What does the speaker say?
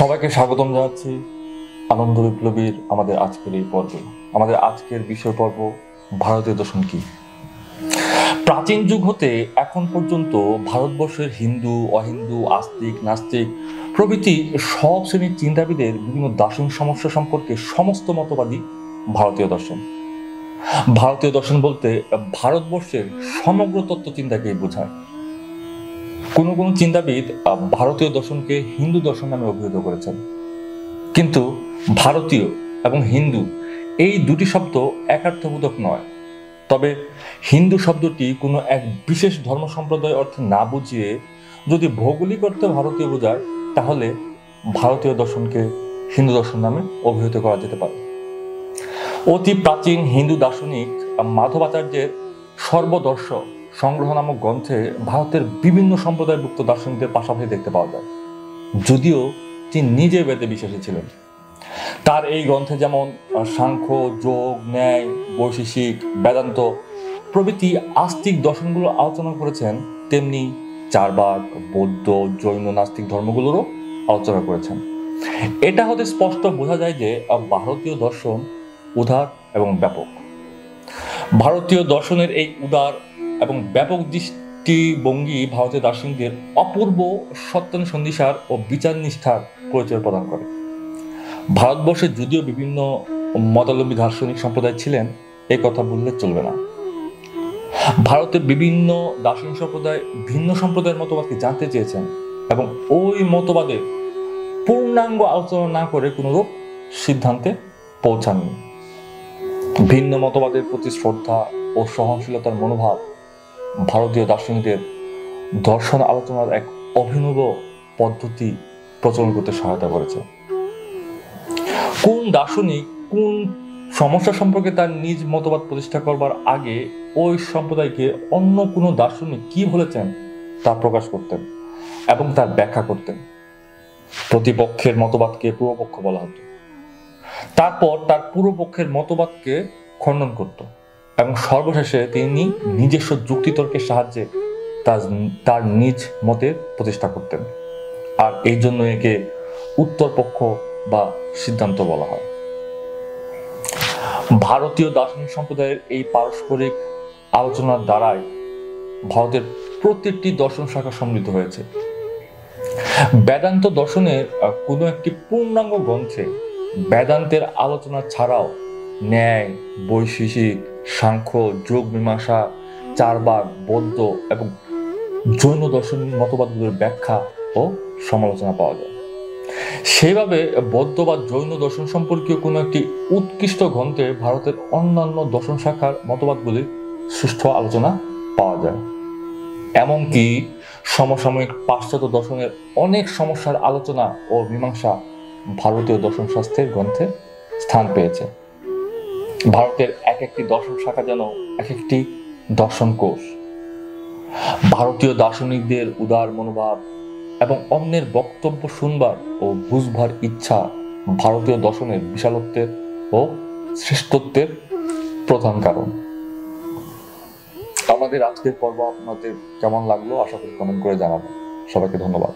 সবাইকে স্বাগতম জানাচ্ছি আনন্দ বিপ্লবীর আমাদের আজকের এই পর্বে। আমাদের আজকের বিষয় পর্ব ভারতীয় দর্শন কি। প্রাচীন যুগ হতে এখন পর্যন্ত ভারতবর্ষের হিন্দু, অহিন্দু, আস্তিক, নাস্তিক প্রভৃতি সব শ্রেণীর চিন্তাবিদের বিভিন্ন দার্শনিক সমস্যা সম্পর্কে সমস্ত মতবাদী ভারতীয় দর্শন। ভারতীয় দর্শন বলতে ভারতবর্ষের সমগ্র তত্ত্বচিন্তাকেই বোঝায়। কোনো কোনো চিন্তাবিদ ভারতীয় দর্শনকে হিন্দু দর্শন নামে অভিহিত করেছেন, কিন্তু ভারতীয় এবং হিন্দু এই দুটি শব্দ একার্থবোধক নয়। তবে হিন্দু শব্দটি কোনো এক বিশেষ ধর্ম সম্প্রদায় অর্থে না বুঝিয়ে যদি ভৌগোলিক অর্থে ভারতীয় বোঝায়, তাহলে ভারতীয় দর্শনকে হিন্দু দর্শন নামে অভিহিত করা যেতে পারে। অতি প্রাচীন হিন্দু দার্শনিক মাধবাচার্যের সর্বদর্শ সংগ্রহ নামক গ্রন্থে ভারতের বিভিন্ন সম্প্রদায়ভুক্ত দার্শনিকদের পাশাপাশি দেখতে পাওয়া যায়, যদিও তিনি নিজে বেদে বিশ্বাসী ছিলেন। তার এই গ্রন্থে যেমন সাংখ্য, যোগ, ন্যায়, বৈশেষিক, বেদান্ত প্রভৃতি আস্তিক দর্শনগুলো আলোচনা করেছেন, তেমনি চারবাক, বৌদ্ধ, জৈন, নাস্তিক ধর্মগুলোরও আলোচনা করেছেন। এটা হতে স্পষ্ট বোঝা যায় যে ভারতীয় দর্শন উদার এবং ব্যাপক। ভারতীয় দর্শনের এই উদার এবং ব্যাপক দৃষ্টিভঙ্গি ভারতীয় দার্শনিকদের অপূর্ব সত্যানুসন্ধিসার ও বিচার নিষ্ঠার পরিচয় প্রদান করে। ভারতবর্ষে যদিও বিভিন্ন মতাবলম্বী দার্শনিক সম্প্রদায় ছিলেন, এই কথা বললে চলবে না। ভারতের বিভিন্ন দার্শনিক সম্প্রদায় ভিন্ন সম্প্রদায়ের মতবাদকে জানতে চেয়েছেন এবং ওই মতবাদের পূর্ণাঙ্গ আলোচনা না করে কোনরূপ সিদ্ধান্তে পৌঁছাননি। ভিন্ন মতবাদের প্রতি শ্রদ্ধা ও সহনশীলতার মনোভাব ভারতীয় দার্শনিকদের দর্শন আলোচনার এক অভিনব পদ্ধতি প্রচলন করতে সহায়তা করেছে। কোন দার্শনিক কোন সমস্যা সম্পর্কে তার নিজ মতবাদ প্রতিষ্ঠা করবার আগে ওই সম্প্রদায়কে অন্য কোনো দার্শনিক কি বলেছেন তা প্রকাশ করতেন এবং তার ব্যাখ্যা করতেন। প্রতিপক্ষের মতবাদকে পূর্বপক্ষ বলা হতো, তারপর তার পূর্বপক্ষের মতবাদকে খণ্ডন করত এবং সর্বশেষে তিনি নিজস্ব যুক্তিতর্কের সাহায্যে তার নিজ মতের প্রতিষ্ঠা করতেন। আর এই জন্য একে উত্তর পক্ষ বা সিদ্ধান্ত বলা হয়। ভারতীয় দার্শনিক সম্প্রদায়ের এই পারস্পরিক আলোচনার দ্বারাই ভারতের প্রত্যেকটি দর্শন শাখা সমৃদ্ধ হয়েছে। বেদান্ত দর্শনের কোনো একটি পূর্ণাঙ্গ গ্রন্থে বেদান্তের আলোচনা ছাড়াও ন্যায়, বৈশেষিক, সাংখ্য, যোগ, মীমাংসা, চারবাক, বৌদ্ধ এবং জৈন দর্শনিক মতবাদগুলোর ব্যাখ্যা ও সমালোচনা পাওয়া যায়। সেইভাবে বৌদ্ধ বা জৈন দর্শন সম্পর্কীয় কোনো একটি উৎকৃষ্ট গ্রন্থে ভারতের অন্যান্য দর্শন শাখার মতবাদগুলির সুষ্ঠু আলোচনা পাওয়া যায়। এমনকি সমসাময়িক পাশ্চাত্য দর্শনের অনেক সমস্যার আলোচনা ও মীমাংসা ভারতীয় দর্শন শাস্ত্রের গ্রন্থে স্থান পেয়েছে। ভারতের এক একটি দর্শন শাখা যেন এক একটি দর্শন কোষ। ভারতীয় দার্শনিকদের উদার মনোভাব এবং অন্যের বক্তব্য শুনবার ও বুঝবার ইচ্ছা ভারতীয় দর্শনের বিশালত্বের ও শ্রেষ্ঠত্বের প্রধান কারণ। আমাদের আজকের পর্ব আপনাদের কেমন লাগলো আশা করি কমেন্ট করে জানাবেন। সবাইকে ধন্যবাদ।